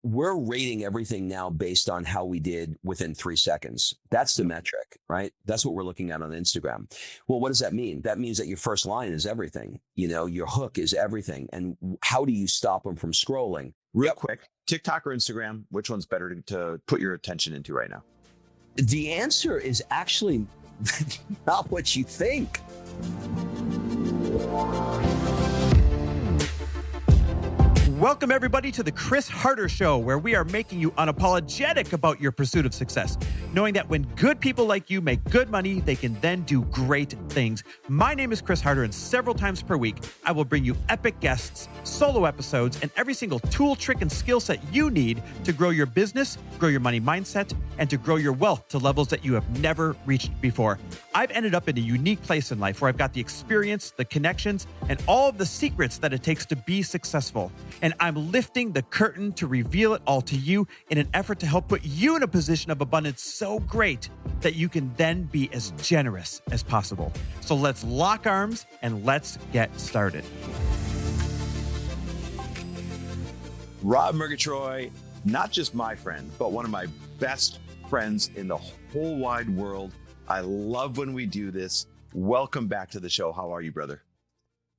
we're rating everything now based on how we did within 3 seconds. That's the metric, right? That's what we're looking at on Instagram. Well, what does that mean? That means that your first line is everything. Your hook is everything. And how do you stop them from scrolling? Real quick, TikTok or Instagram, which one's better to put your attention into right now? The answer is actually not what you think. Welcome, everybody, to the Chris Harder Show, where we are making you unapologetic about your pursuit of success, knowing that when good people like you make good money, they can then do great things. My name is Chris Harder, and several times per week, I will bring you epic guests, solo episodes, and every single tool, trick, and skill set you need to grow your business, grow your money mindset, and to grow your wealth to levels that you have never reached before. I've ended up in a unique place in life where I've got the experience, the connections, and all of the secrets that it takes to be successful. And I'm lifting the curtain to reveal it all to you in an effort to help put you in a position of abundance so great that you can then be as generous as possible. So let's lock arms and let's get started. Rob Murgatroyd, not just my friend, but one of my best friends in the whole wide world. I love when we do this. Welcome back to the show. How are you, brother?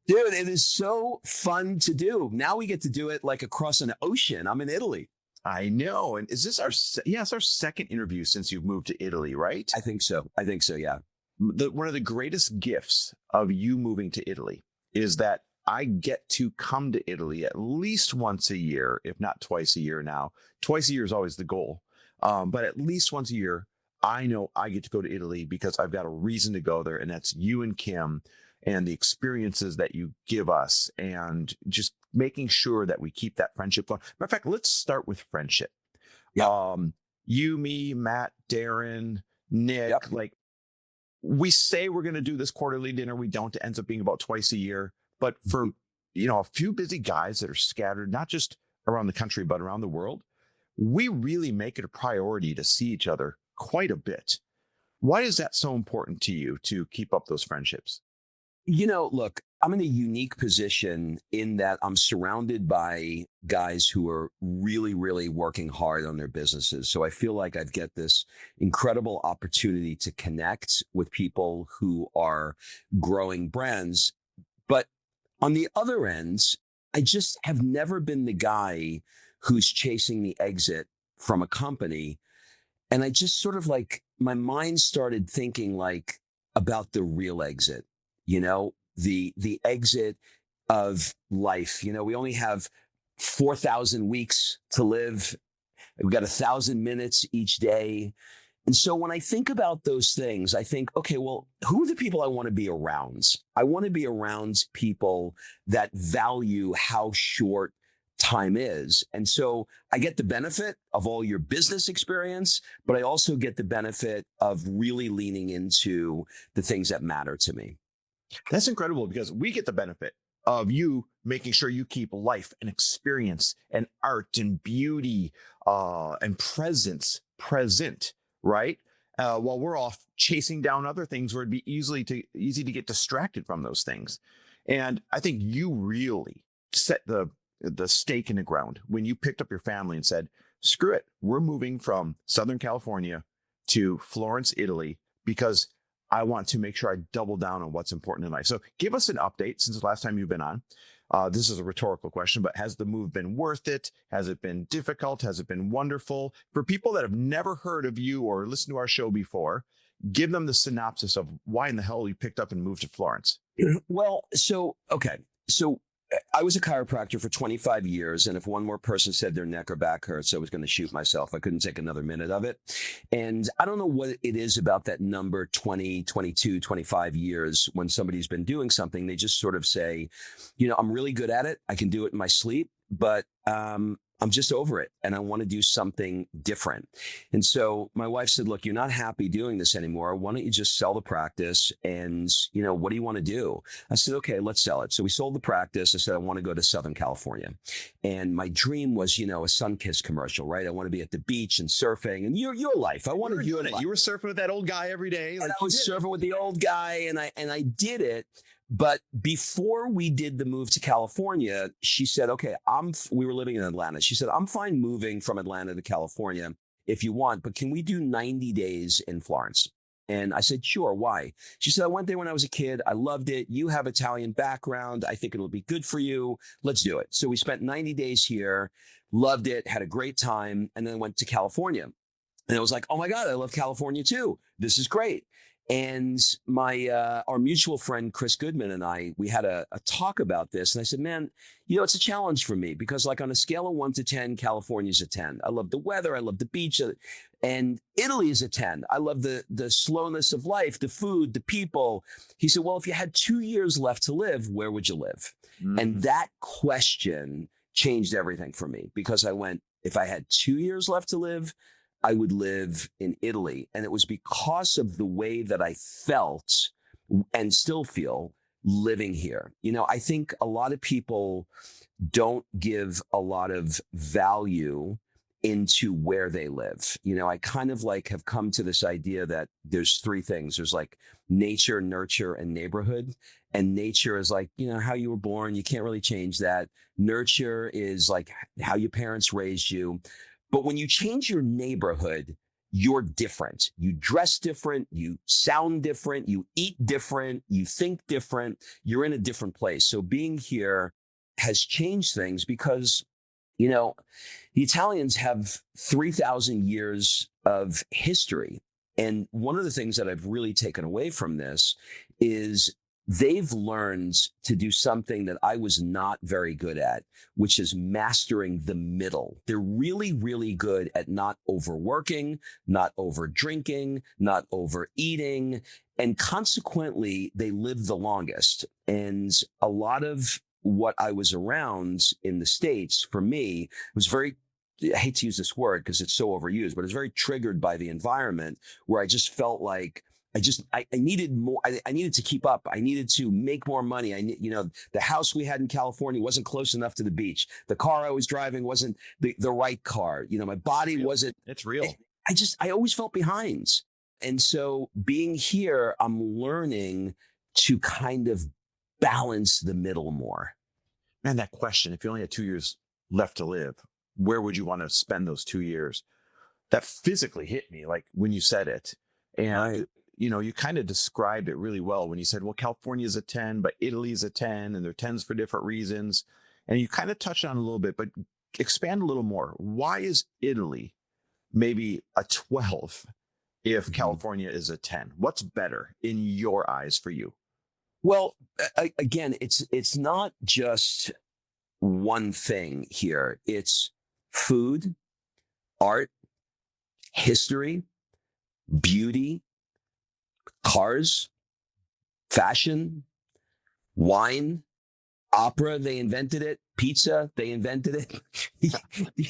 Dude, it is so fun to do. Now we get to do it like across an ocean. I'm in Italy. I know. And is this it's our second interview since you've moved to Italy, right? I think so, yeah. One of the greatest gifts of you moving to Italy is that I get to come to Italy at least once a year, if not twice a year now. Twice a year is always the goal. But at least once a year, I know I get to go to Italy because I've got a reason to go there. And that's you and Kim and the experiences that you give us and just making sure that we keep that friendship going. Matter of fact, let's start with friendship. Yeah. You, me, Matt, Darren, Nick, like we say we're going to do this quarterly dinner. We don't. It ends up being about twice a year. But for, a few busy guys that are scattered, not just around the country, but around the world, we really make it a priority to see each other quite a bit. Why is that so important to you to keep up those friendships? Look, I'm in a unique position in that I'm surrounded by guys who are really, really working hard on their businesses. So I feel like I've got this incredible opportunity to connect with people who are growing brands. But on the other end, I just have never been the guy who's chasing the exit from a company. And I just sort of my mind started thinking about the real exit. The exit of life. We only have 4,000 weeks to live. We've got 1,000 minutes each day. And so when I think about those things, I think, okay, well, who are the people I want to be around? I want to be around people that value how short time is. And so I get the benefit of all your business experience, but I also get the benefit of really leaning into the things that matter to me. That's incredible because we get the benefit of you making sure you keep life and experience and art and beauty and presence present, right? While we're off chasing down other things where it'd be easy to get distracted from those things. And I think you really set the stake in the ground when you picked up your family and said, screw it, we're moving from Southern California to Florence, Italy, because I want to make sure I double down on what's important in life. So give us an update since the last time you've been on. This is a rhetorical question, but has the move been worth it? Has it been difficult? Has it been wonderful? For people that have never heard of you or listened to our show before, give them the synopsis of why in the hell you picked up and moved to Florence. Well, so I was a chiropractor for 25 years. And if one more person said their neck or back hurts, I was going to shoot myself. I couldn't take another minute of it. And I don't know what it is about that number 20, 22, 25 years when somebody's been doing something. They just sort of say, I'm really good at it. I can do it in my sleep, but I'm just over it and I want to do something different. And so my wife said, look, you're not happy doing this anymore. Why don't you just sell the practice? And, what do you want to do? I said, okay, let's sell it. So we sold the practice. I said, I want to go to Southern California. And my dream was, a Sunkist commercial, right? I want to be at the beach and surfing and your life. I wanted your life. You were surfing with that old guy every day. And I was surfing with the old guy and I did it. But before we did the move to California, she said, okay, we were living in Atlanta. She said, I'm fine moving from Atlanta to California if you want, but can we do 90 days in Florence? And I said, sure. Why? She said, I went there when I was a kid. I loved it. You have Italian background. I think it'll be good for you. Let's do it. So we spent 90 days here, loved it, had a great time, and then went to California. And I was like, oh my God, I love California too. This is great. And our mutual friend, Chris Goodman, and we had a talk about this. And I said, man, it's a challenge for me because like on a scale of 1 to 10, California's a 10. I love the weather. I love the beach. And Italy is a 10. I love the slowness of life, the food, the people. He said, well, if you had 2 years left to live, where would you live? And that question changed everything for me because I went, if I had 2 years left to live, I would live in Italy. And it was because of the way that I felt and still feel living here. I think a lot of people don't give a lot of value into where they live. I kind of like have come to this idea that there's three things. There's like nature, nurture, and neighborhood. And nature is like, how you were born. You can't really change that. Nurture is like how your parents raised you. But when you change your neighborhood, you're different. You dress different. You sound different. You eat different. You think different. You're in a different place. So being here has changed things because, the Italians have 3,000 years of history. And one of the things that I've really taken away from this is they've learned to do something that I was not very good at, which is mastering the middle. They're really, really good at not overworking, not over drinking, not overeating. And consequently, they live the longest. And a lot of what I was around in the States, for me, was very, I hate to use this word because it's so overused, but it's very triggered by the environment where I just felt like I needed more. I needed to keep up. I needed to make more money. The house we had in California wasn't close enough to the beach. The car I was driving wasn't the right car. My body wasn't. It's real. I always felt behind. And so being here, I'm learning to kind of balance the middle more. Man, that question, if you only had 2 years left to live, where would you want to spend those 2 years? That physically hit me like when you said it. And Right. You kind of described it really well when you said, well, California is a 10, but Italy is a 10, and they're 10s for different reasons. And you kind of touched on it a little bit, but expand a little more. Why is Italy maybe a 12 if California is a 10? What's better in your eyes for you? Well, again, it's not just one thing here. It's food, art, history, beauty, cars, fashion, wine, opera, they invented it. Pizza, they invented it.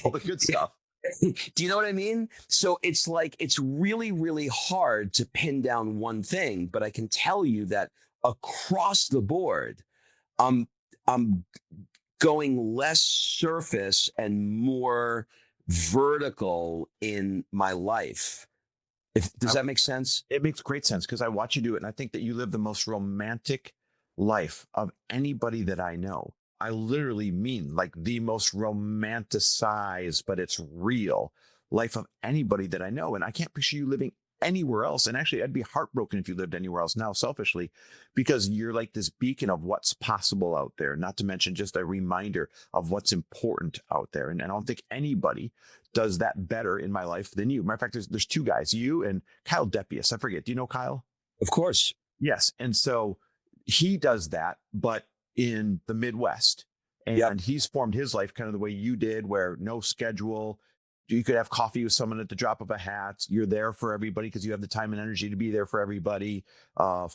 All the good stuff. Do you know what I mean? So it's like, it's really, really hard to pin down one thing, but I can tell you that across the board, I'm going less surface and more vertical in my life. Does that make sense? It makes great sense because I watch you do it. And I think that you live the most romantic life of anybody that I know. I literally mean like the most romanticized, but it's real life of anybody that I know. And I can't picture you living anywhere else. And actually, I'd be heartbroken if you lived anywhere else now, selfishly, because you're like this beacon of what's possible out there, not to mention just a reminder of what's important out there. And I don't think anybody does that better in my life than you. Matter of fact, there's two guys, you and Kyle Depius. I forget. Do you know Kyle? Of course. Yes. And so he does that, but in the Midwest. And he's formed his life kind of the way you did, where no schedule. You could have coffee with someone at the drop of a hat. You're there for everybody because you have the time and energy to be there for everybody.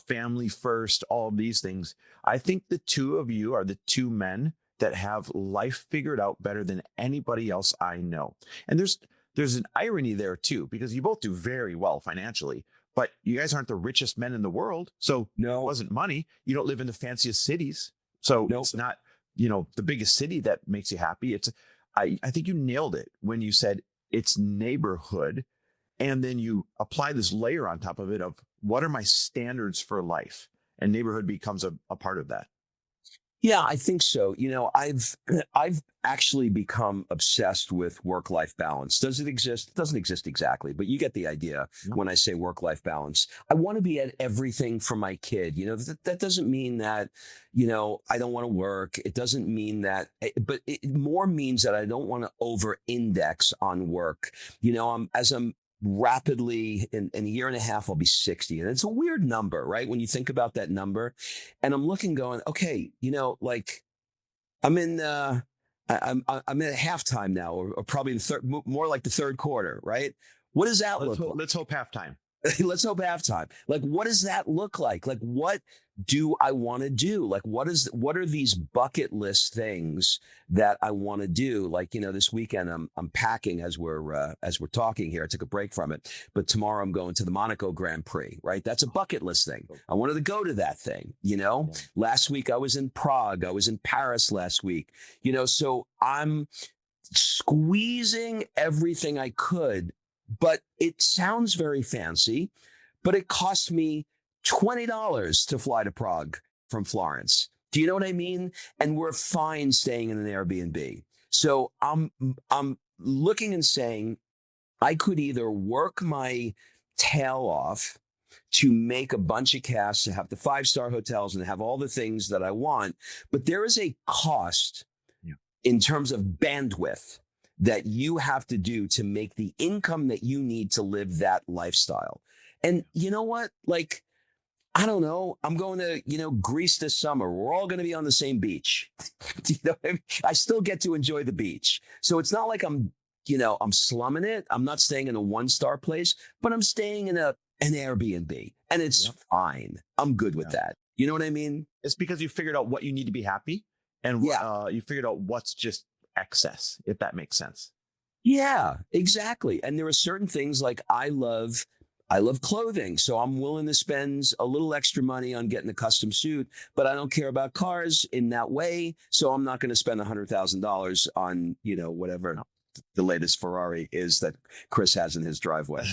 Family first, all of these things. I think the two of you are the two men that have life figured out better than anybody else I know. And there's an irony there too, because you both do very well financially, but you guys aren't the richest men in the world. So No. it wasn't money. You don't live in the fanciest cities. So Nope. It's not, the biggest city that makes you happy. I think you nailed it when you said it's neighborhood. And then you apply this layer on top of it of what are my standards for life? and neighborhood becomes a part of that. Yeah, I think so. I've actually become obsessed with work-life balance. Does it exist? It doesn't exist exactly, but you get the idea No. when I say work-life balance. I want to be at everything for my kid. That doesn't mean that, I don't want to work. It doesn't mean that, but it more means that I don't want to over-index on work. As I'm rapidly in a year and a half, I'll be 60. And it's a weird number, right? When you think about that number. And I'm looking going, okay, like I'm in I'm in halftime now, or probably in more like the third quarter, right? What does that look like? Let's hope halftime. Let's hope halftime. Like, what does that look like? Like, what do I want to do? Like, what are these bucket list things that I want to do? Like, this weekend I'm packing as we're talking here. I took a break from it, but tomorrow I'm going to the Monaco Grand Prix, right? That's a bucket list thing. I wanted to go to that thing, Yeah. Last week I was in Prague. I was in Paris last week, so I'm squeezing everything I could, but it sounds very fancy, but it cost me $20 to fly to Prague from Florence. Do you know what I mean? And we're fine staying in an Airbnb. So I'm looking and saying I could either work my tail off to make a bunch of cash, to have the 5-star hotels and have all the things that I want, but there is a cost in terms of bandwidth that you have to do to make the income that you need to live that lifestyle. And you know what? Like, I don't know. I'm going to, Greece this summer. We're all going to be on the same beach. Do you know what I mean? I still get to enjoy the beach. So it's not like I'm slumming it. I'm not staying in a 1-star place, but I'm staying in an Airbnb, and it's fine. I'm good with that. You know what I mean? It's because you figured out what you need to be happy, and you figured out what's just excess, if that makes sense. Yeah, exactly. And there are certain things like I love clothing. So I'm willing to spend a little extra money on getting a custom suit, but I don't care about cars in that way. So I'm not going to spend $100,000 on, whatever the latest Ferrari is that Chris has in his driveway.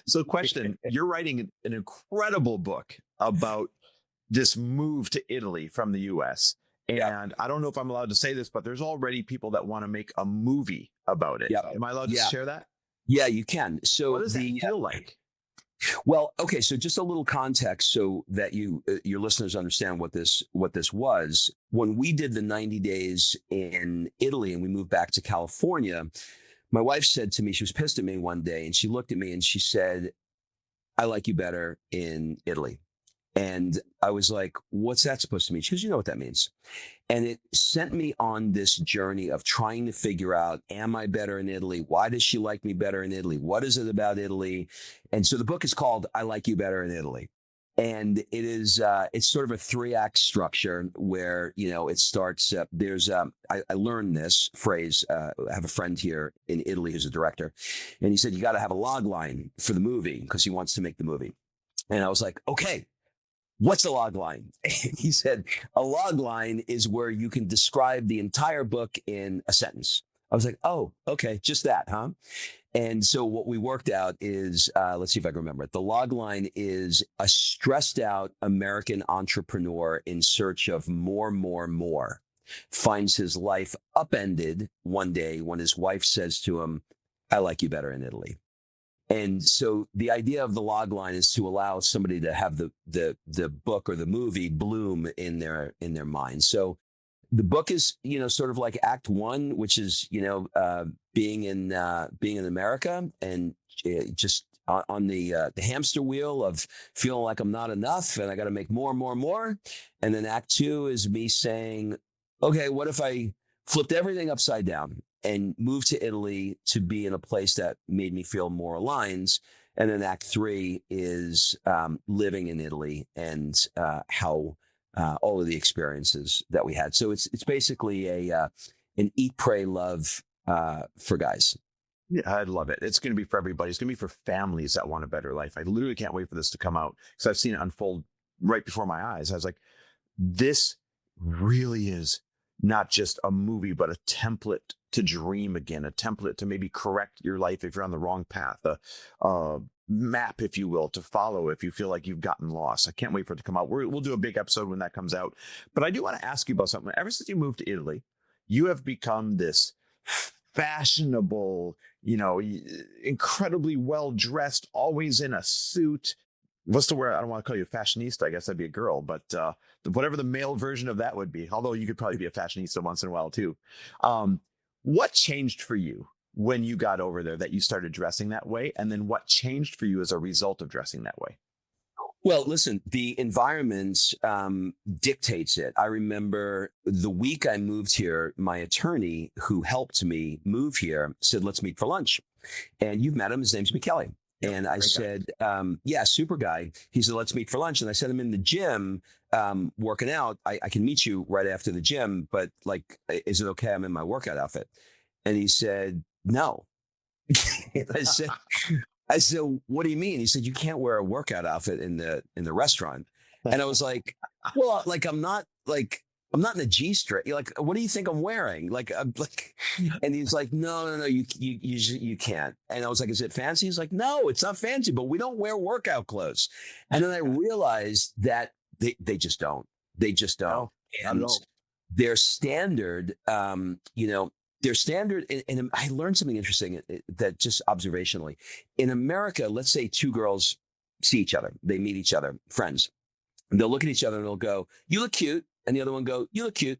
So question, you're writing an incredible book about this move to Italy from the US. And I don't know if I'm allowed to say this, but there's already people that want to make a movie about it. Am I allowed to share that? Yeah, you can. So what does that feel like? Well, okay. So just a little context so that your listeners understand what this was. When we did the 90 days in Italy and we moved back to California, my wife said to me, she was pissed at me one day and she looked at me and she said, "I like you better in Italy." And I was like, "What's that supposed to mean?" She goes, "You know what that means." And it sent me on this journey of trying to figure out, am I better in Italy? Why does she like me better in Italy? What is it about Italy? And so the book is called "I Like You Better in Italy." And it is, it's sort of a 3-act structure where, it starts, I learned this phrase. I have a friend here in Italy who's a director. And he said, you got to have a log line for the movie because he wants to make the movie. And I was like, okay. What's a log line? He said, a log line is where you can describe the entire book in a sentence. I was like, oh, okay, just that, huh? And so what we worked out is, let's see if I can remember it. The log line is a stressed out American entrepreneur in search of more, finds his life upended one day when his wife says to him, "I like you better in Italy." And so the idea of the log line is to allow somebody to have the book or the movie bloom in their mind. So the book is, sort of like act 1, which is, being in America and just on the hamster wheel of feeling like I'm not enough and I got to make more. And then act 2 is me saying, okay, what if I flipped everything upside down and moved to Italy to be in a place that made me feel more aligned? And then act 3 is living in Italy and how all of the experiences that we had. So it's basically an eat, pray, love for guys. Yeah, I love it. It's going to be for everybody. It's going to be for families that want a better life. I literally can't wait for this to come out because I've seen it unfold right before my eyes. I was like, this really is not just a movie, but a template to dream again, a template to maybe correct your life if you're on the wrong path, a map, if you will, to follow if you feel like you've gotten lost. I can't wait for it to come out. We'll do a big episode when that comes out. But I do want to ask you about something. Ever since you moved to Italy, you have become this fashionable, incredibly well dressed, always in a suit. What's the word? I don't want to call you a fashionista. I guess that'd be a girl, but whatever the male version of that would be. Although you could probably be a fashionista once in a while too. What changed for you when you got over there that you started dressing that way? And then what changed for you as a result of dressing that way? Well, listen, the environment dictates it. I remember the week I moved here, my attorney who helped me move here said, let's meet for lunch. And you've met him. His name's Michele. And I said, yeah, super guy. He said, let's meet for lunch. And I said, I'm in the gym working out. I can meet you right after the gym, but like, is it okay? I'm in my workout outfit. And he said, no. I said, what do you mean? He said, you can't wear a workout outfit in the restaurant. And I was like, well, like, I'm not in a G-string. Like, what do you think I'm wearing? Like, and he's like, no, you can't. And I was like, is it fancy? He's like, no, it's not fancy, but we don't wear workout clothes. And then I realized that they just don't. They just don't. No, And their standard, their standard, and I learned something interesting that just observationally. In America, let's say two girls see each other, they meet each other, friends. And they'll look at each other and they'll go, you look cute. And the other one go, you look cute.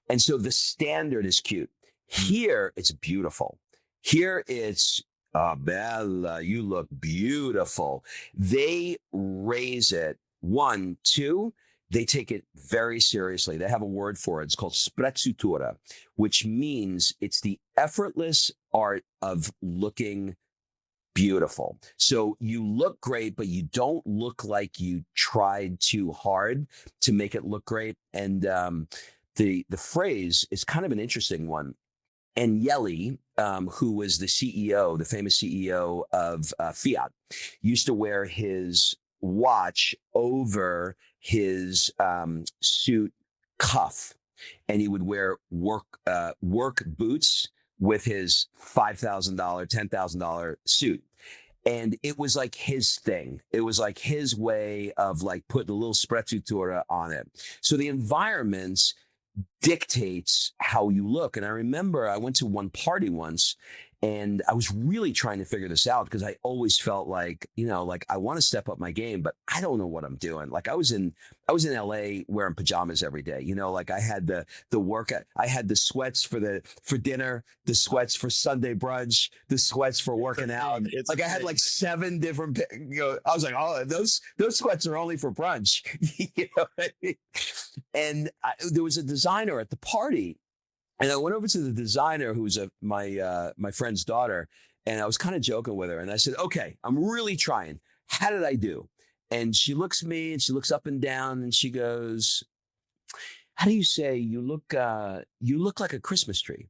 And so the standard is cute. Here, it's beautiful. Here, it's, Bella, you look beautiful. They raise it. 1, 2, they take it very seriously. They have a word for it. It's called sprezzatura, which means it's the effortless art of looking beautiful. So you look great, but you don't look like you tried too hard to make it look great. And the phrase is kind of an interesting one. And Yelly, who was the CEO, the famous CEO of Fiat, used to wear his watch over his suit cuff, and he would wear work boots with his $5,000, $10,000 suit. And it was like his thing. It was like his way of like putting a little sprezzatura on it. So the environment dictates how you look. And I remember I went to one party once and I was really trying to figure this out because I always felt like, like I want to step up my game, but I don't know what I'm doing. Like I was in LA wearing pajamas every day. Like I had the workout, I had the sweats for dinner, the sweats for Sunday brunch, the sweats for working out. It's like I had like 7 different, I was like, oh, those sweats are only for brunch. What I mean? And there was a designer at the party. And I went over to the designer, who's my friend's daughter, and I was kind of joking with her. And I said, "Okay, I'm really trying. How did I do?" And she looks at me, and she looks up and down, and she goes, "How do you say you look like a Christmas tree?"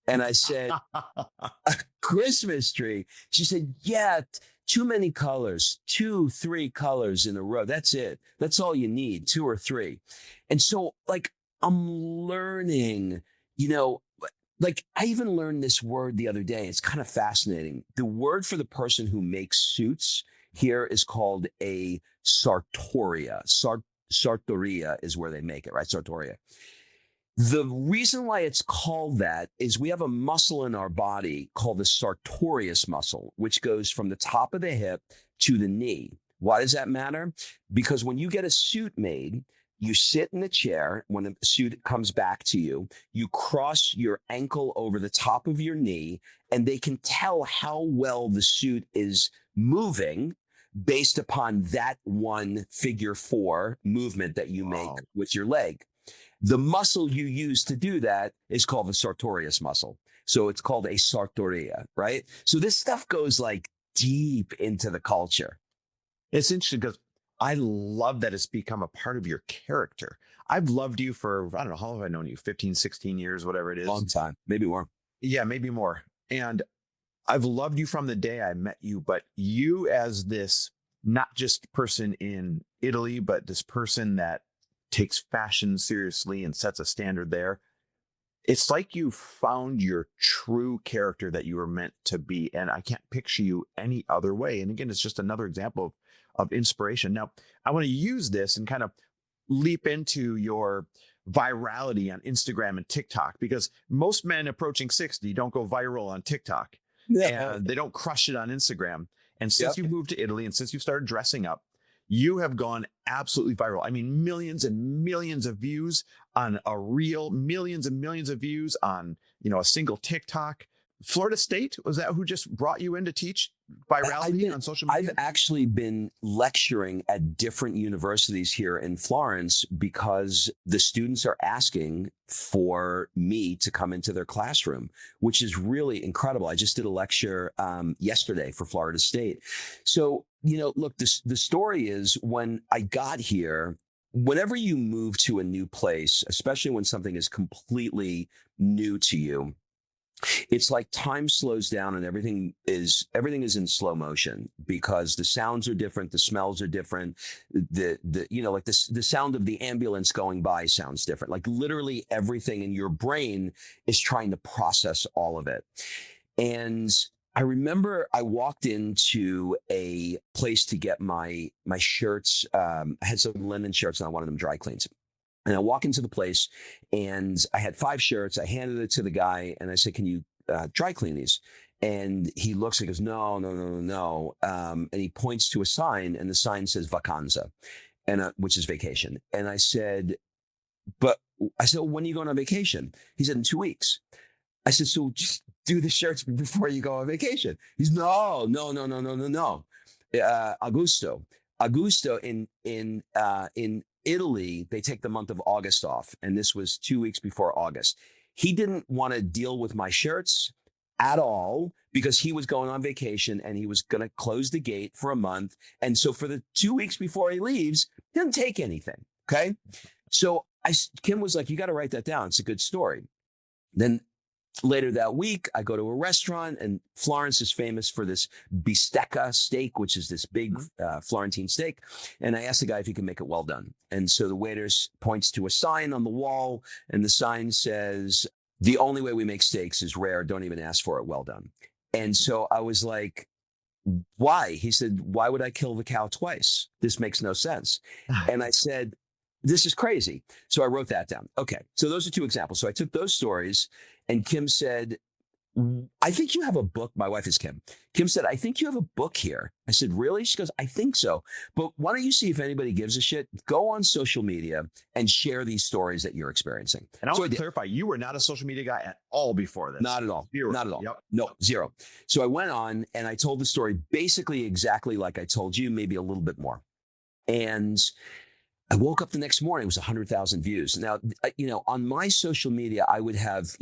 And I said, "A Christmas tree?" She said, "Yeah, too many colors, 2, 3 colors in a row. That's it. That's all you need, 2 or 3." And so, like, I'm learning. Like I even learned this word the other day. It's kind of fascinating. The word for the person who makes suits here is called a sartoria. Sartoria is where they make it, right? Sartoria. The reason why it's called that is we have a muscle in our body called the sartorius muscle, which goes from the top of the hip to the knee. Why does that matter? Because when you get a suit made, you sit in the chair. When the suit comes back to you, you cross your ankle over the top of your knee, and they can tell how well the suit is moving based upon that one figure 4 movement that you make with your leg. The muscle you use to do that is called the sartorius muscle. So it's called a sartoria, right? So this stuff goes like deep into the culture. It's interesting because I love that it's become a part of your character. I've loved you for, I don't know, how long have I known you? 15, 16 years, whatever it is. Long time, maybe more. Yeah, maybe more. And I've loved you from the day I met you, but you as this, not just person in Italy, but this person that takes fashion seriously and sets a standard there. It's like you found your true character that you were meant to be. And I can't picture you any other way. And again, it's just another example of inspiration. Now, I want to use this and kind of leap into your virality on Instagram and TikTok, because most men approaching 60 don't go viral on TikTok Yeah. and they don't crush it on Instagram. And since Yep. you've moved to Italy and since you've started dressing up, you have gone absolutely viral. I mean, millions and millions of views on a reel, millions and millions of views on, a single TikTok. Florida State, was that who just brought you in to teach virality on social media? I've actually been lecturing at different universities here in Florence because the students are asking for me to come into their classroom, which is really incredible. I just did a lecture yesterday for Florida State. So, look, the story is when I got here, whenever you move to a new place, especially when something is completely new to you, it's like time slows down and everything is in slow motion because the sounds are different, the smells are different, the sound of the ambulance going by sounds different. Like literally everything in your brain is trying to process all of it. And I remember I walked into a place to get my shirts. I had some linen shirts and I wanted them dry cleaned. And I walk into the place and I had 5 shirts. I handed it to the guy and I said, can you dry clean these? And he looks and goes, no, no, no, no, no. And he points to a sign and the sign says vacanza, and which is vacation. And I said, well, when are you going on vacation? He said, in 2 weeks. I said, so just do the shirts before you go on vacation. He's no, no, no, no, no, no, no. Augusto in Italy, they take the month of August off, and this was 2 weeks before August. He didn't want to deal with my shirts at all because he was going on vacation and he was going to close the gate for a month. And so for the 2 weeks before he leaves, he didn't take anything. Okay. So Kim was like, you got to write that down. It's a good story. Then later that week, I go to a restaurant, and Florence is famous for this bistecca steak, which is this big Florentine steak. And I asked the guy if he can make it well done. And so the waiter points to a sign on the wall, and the sign says, the only way we make steaks is rare. Don't even ask for it. Well done. And so I was like, why? He said, why would I kill the cow twice? This makes no sense. And I said, this is crazy. So I wrote that down. Okay. So those are 2 examples. So I took those stories, and Kim said, I think you have a book. My wife is Kim. Kim said, I think you have a book here. I said, really? She goes, I think so. But why don't you see if anybody gives a shit? Go on social media and share these stories that you're experiencing. And I want to clarify, you were not a social media guy at all before this. Not at all. Zero. Not at all. Yep. No, zero. So I went on and I told the story basically exactly like I told you, maybe a little bit more. And I woke up the next morning, it was 100,000 views. Now, on my social media, I would have,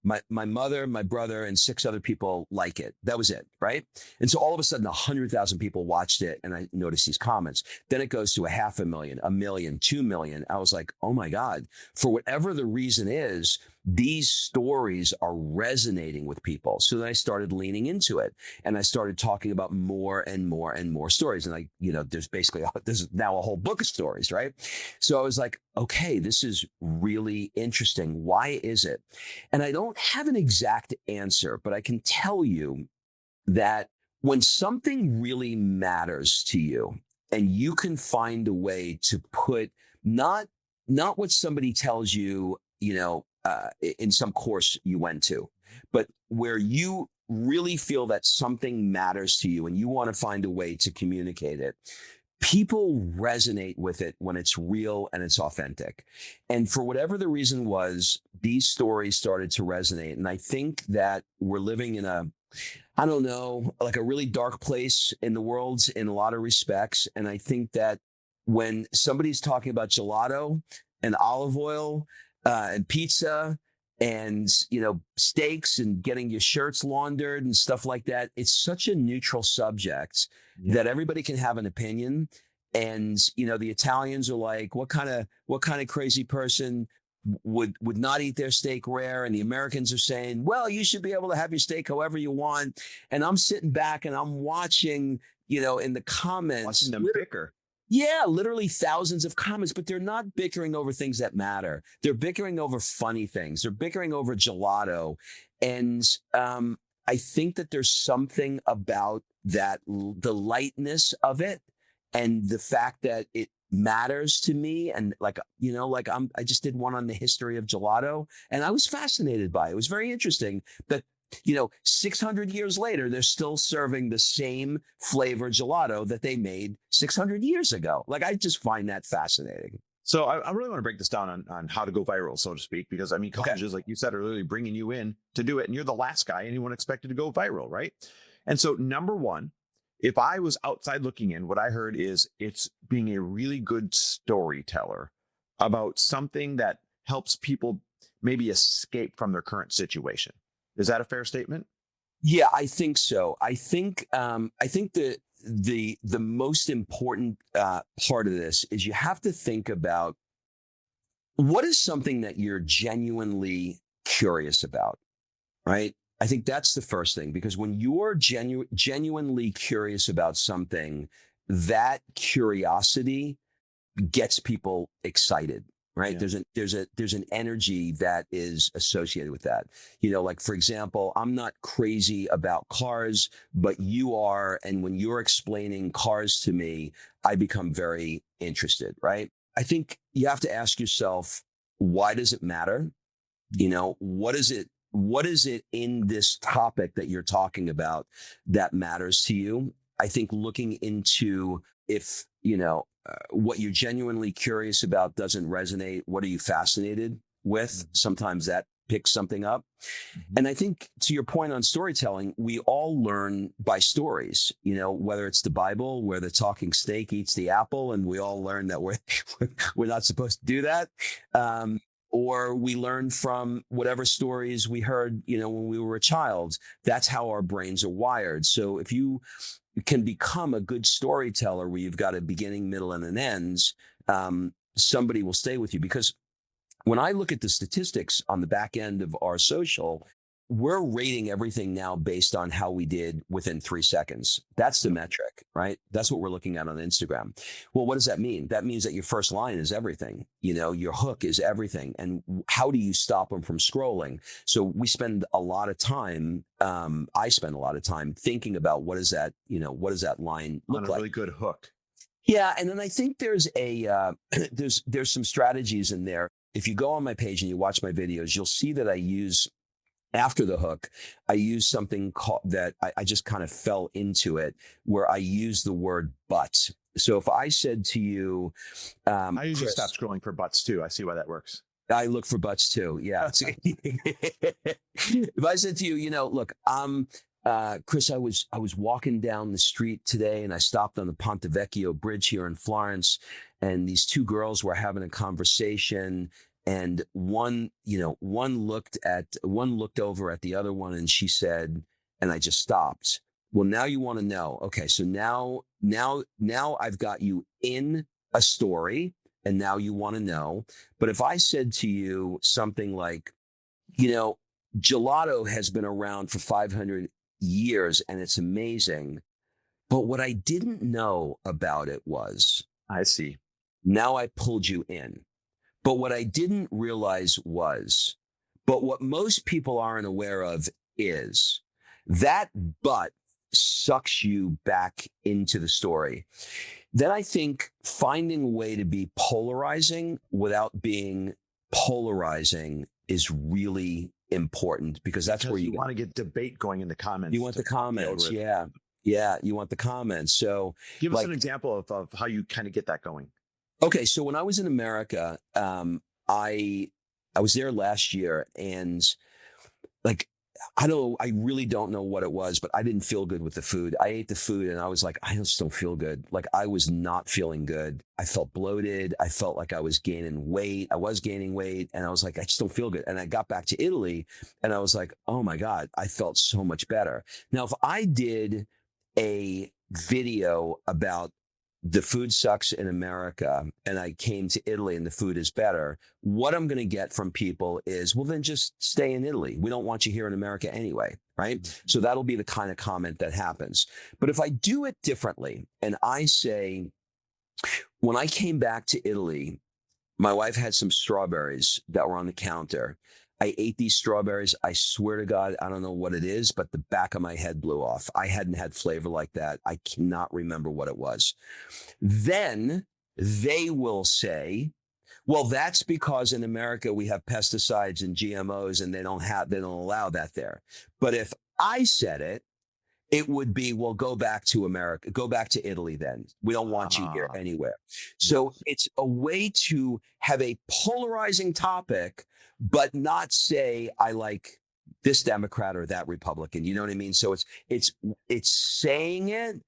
my mother, my brother, and 6 other people like it. That was it, right? And so all of a sudden, 100,000 people watched it, and I noticed these comments. Then it goes to 500,000, 1 million, 2 million. I was like, oh my God, for whatever the reason is, these stories are resonating with people. So then I started leaning into it, and I started talking about more and more and more stories. And there's now a whole book of stories, right? So I was like, okay, this is really interesting. Why is it? And I don't have an exact answer, but I can tell you that when something really matters to you and you can find a way to put not what somebody tells you, in some course you went to, but where you really feel that something matters to you and you want to find a way to communicate it, people resonate with it when it's real and it's authentic. And for whatever the reason was, these stories started to resonate. And I think that we're living in like a really dark place in the world in a lot of respects. And I think that when somebody's talking about gelato and olive oil and pizza and, steaks and getting your shirts laundered and stuff like that, it's such a neutral subject that everybody can have an opinion. And, the Italians are like, what kind of crazy person would not eat their steak rare? And the Americans are saying, well, you should be able to have your steak however you want. And I'm sitting back and I'm watching, in the comments. Watching them bicker. Yeah, literally thousands of comments, but they're not bickering over things that matter. They're bickering over funny things. They're bickering over gelato. And I think that there's something about that, the lightness of it and the fact that it matters to me. And like, like I just did one on the history of gelato and I was fascinated by it. It was very interesting that 600 years later, they're still serving the same flavor gelato that they made 600 years ago. Like, I just find that fascinating. So I really want to break this down on how to go viral, so to speak, because I mean, Okay. colleges, like you said, are literally bringing you in to do it. And you're the last guy anyone expected to go viral, right? And so, number one, if I was outside looking in, what I heard is it's being a really good storyteller about something that helps people maybe escape from their current situation. Is that a fair statement? Yeah, I think so. I think the most important part of this is you have to think about what is something that you're genuinely curious about, right? I think that's the first thing because when you're genuinely curious about something, that curiosity gets people excited, right? Yeah. There's an energy that is associated with that. Like for example, I'm not crazy about cars, but you are, and when you're explaining cars to me, I become very interested, right? I think you have to ask yourself, why does it matter? What is it in this topic that you're talking about that matters to you? I think looking into if, what you're genuinely curious about doesn't resonate, what are you fascinated with? Mhm. Sometimes that picks something up. Mhm. And I think to your point on storytelling, we all learn by stories, whether it's the Bible where the talking snake eats the apple and we all learn that we're not supposed to do that. Or we learn from whatever stories we heard, when we were a child. That's how our brains are wired. So if you can become a good storyteller where you've got a beginning, middle, and an end, somebody will stay with you. Because when I look at the statistics on the back end of our social, we're rating everything now based on how we did within 3 seconds. That's the metric, right? That's what we're looking at on Instagram. Well, what does that mean? That means that your first line is everything. Your hook is everything. And how do you stop them from scrolling? So we spend a lot of time. I spend a lot of time thinking about what does that line On look a like? really good hook. Yeah, and then I think there's there's some strategies in there. If you go on my page and you watch my videos, you'll see that I use after the hook, I use something called that I just kind of fell into it where I use the word but. So if I said to you, I usually Chris, stop scrolling for butts too. I see why that works. I look for butts too. Yeah. If I said to you, look, Chris, I was walking down the street today and I stopped on the Ponte Vecchio Bridge here in Florence, and these two girls were having a conversation. And one looked over at the other one and she said, and I just stopped. Well, now you want to know. Okay, so now I've got you in a story and now you want to know. But if I said to you something like, gelato has been around for 500 years and it's amazing. But what I didn't know about it was I see. now I pulled you in. But what I didn't realize was, but what most people aren't aware of is that but sucks you back into the story. Then I think finding a way to be polarizing without being polarizing is really important because that's Because where you want to get debate going in the comments. you want the comments. Yeah. Yeah. You want the comments. So give us an example of how you kind of get that going. Okay, so when I was in America, I was there last year, and like I really don't know what it was, but I didn't feel good with the food. I ate the food, and I was like, I just don't feel good. Like I was not feeling good. I felt bloated. I felt like I was gaining weight. I was gaining weight, and I was like, I just don't feel good. And I got back to Italy, and I was like, oh my God, I felt so much better. Now, if I did a video about the food sucks in America and I came to Italy and the food is better, what I'm going to get from people is, well, then just stay in Italy. We don't want you here in America anyway, right? So that'll be the kind of comment that happens. But if I do it differently and I say, When I came back to Italy, my wife had some strawberries that were on the counter. I ate these strawberries. I swear to God, I don't know what it is, but the back of my head blew off. I hadn't had flavor like that. I cannot remember what it was. Then they will say, well, that's because in America we have pesticides and GMOs and they don't allow that there. But if I said it, it would be, well, go back to America, go back to Italy then. We don't want you here Ah, anywhere. So yes. it's a way to have a polarizing topic, but not say, I like this Democrat or that Republican. You know what I mean? So it's saying it,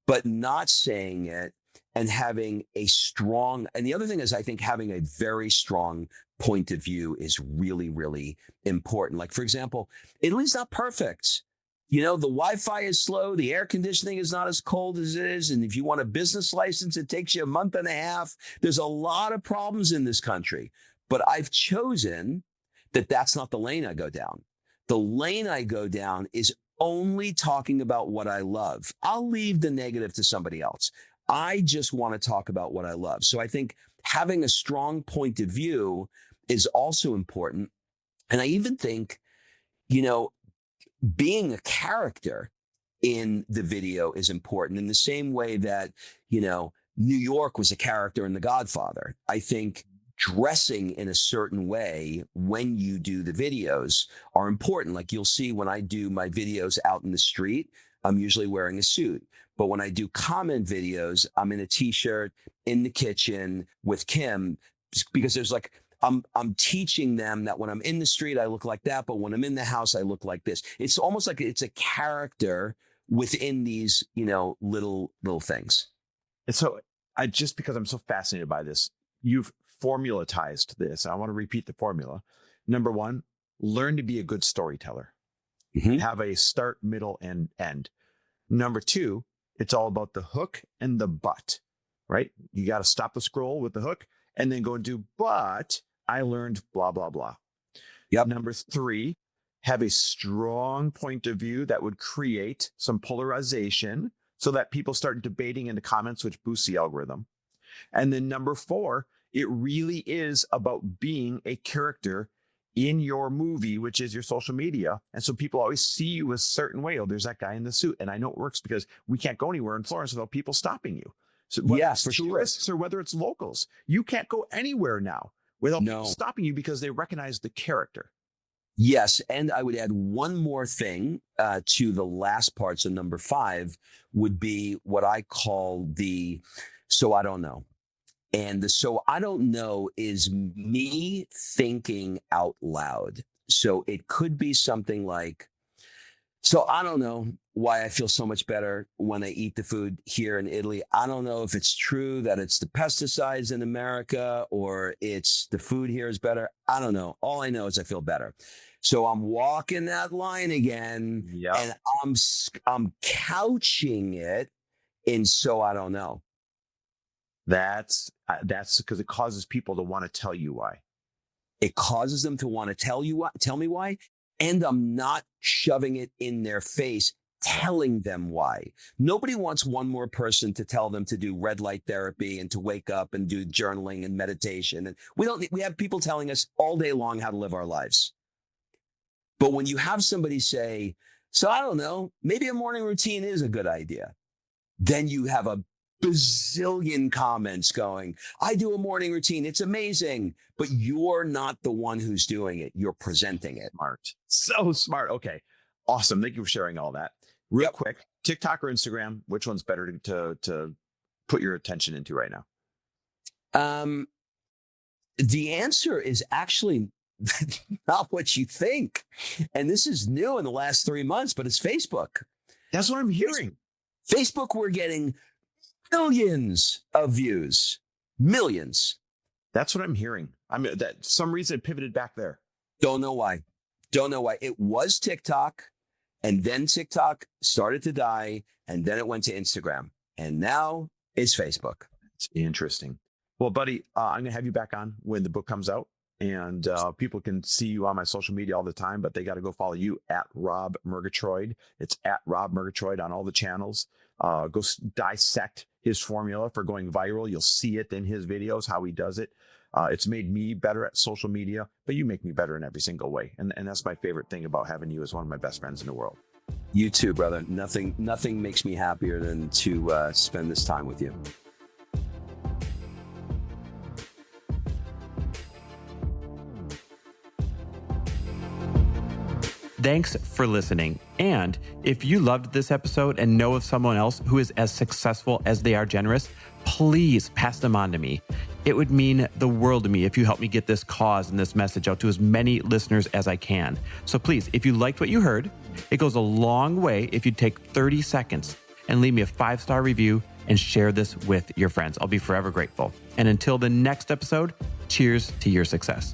but not saying it and having a strong, and the other thing is, I think having a very strong point of view is really, really important. Like, for example, Italy's not perfect. You know, the Wi-Fi is slow. The air conditioning is not as cold as it is. And if you want a business license, it takes you a month and a half. There's a lot of problems in this country, but I've chosen that that's not the lane I go down. The lane I go down is only talking about what I love. I'll leave the negative to somebody else. I just want to talk about what I love. So I think having a strong point of view is also important. And I even think, you know, being a character in the video is important in the same way that, New York was a character in The Godfather. I think dressing in a certain way when you do the videos are important. Like you'll see when I do my videos out in the street, I'm usually wearing a suit. But when I do comment videos, I'm in a t-shirt in the kitchen with Kim because there's like I'm teaching them that when I'm in the street, I look like that. But when I'm in the house, I look like this. It's almost like it's a character within these, little things. And so I just because I'm so fascinated by this, you've formulatized this. I want to repeat the formula. Number one, learn to be a good storyteller. Mm-hmm. Have a start, middle, and end. Number two, it's all about the hook and the but, right? You got to stop the scroll with the hook and then go and do, but I learned blah, blah, blah. Yep. Number three, have a strong point of view that would create some polarization so that people start debating in the comments, which boosts the algorithm. And then number four, it really is about being a character in your movie, which is your social media. And so people always see you a certain way. Oh, there's that guy in the suit. And I know it works because we can't go anywhere in Florence without people stopping you. So whether Yeah, it's for sure. tourists or whether it's locals, you can't go anywhere now without people No. stopping you because they recognize the character. Yes. And I would add one more thing to the last part. So number 5 would be what I call the so I don't know. And the so I don't know is me thinking out loud. So it could be something like, so I don't know why I feel so much better when I eat the food here in Italy. I don't know if it's true that it's the pesticides in America or it's the food here is better. I don't know. All I know is I feel better. So I'm walking that line again Yeah. and I'm couching it in so I don't know. That's because it causes people to want to tell you why. It causes them to want to tell me why. And I'm not shoving it in their face, telling them why. Nobody wants one more person to tell them to do red light therapy and to wake up and do journaling and meditation. And we have people telling us all day long how to live our lives. But when you have somebody say, so I don't know, maybe a morning routine is a good idea. Then you have a bazillion comments going, I do a morning routine. It's amazing. But you're not the one who's doing it. You're presenting it. Smart. So smart. Okay. Awesome. Thank you for sharing all that. Real Yep. quick, TikTok or Instagram, which one's better to put your attention into right now? The answer is actually not what you think. And this is new in the last 3 months, but it's Facebook. That's what I'm hearing. Facebook, we're getting millions of views, millions. That's what I'm hearing. I mean, that some reason it pivoted back there. Don't know why. Don't know why. It was TikTok, and then TikTok started to die, and then it went to Instagram, and now it's Facebook. It's interesting. Well, buddy, I'm going to have you back on when the book comes out. And people can see you on my social media all the time, but they got to go follow you at Rob Murgatroyd. It's at Rob Murgatroyd on all the channels. Go dissect his formula for going viral. You'll see it in his videos, how he does it. It's made me better at social media, but you make me better in every single way. And that's my favorite thing about having you as one of my best friends in the world. You too, brother. Nothing makes me happier than to spend this time with you. Thanks for listening. And if you loved this episode and know of someone else who is as successful as they are generous, please pass them on to me. It would mean the world to me if you help me get this cause and this message out to as many listeners as I can. So please, if you liked what you heard, it goes a long way if you take 30 seconds and leave me a 5-star review and share this with your friends. I'll be forever grateful. And until the next episode, cheers to your success.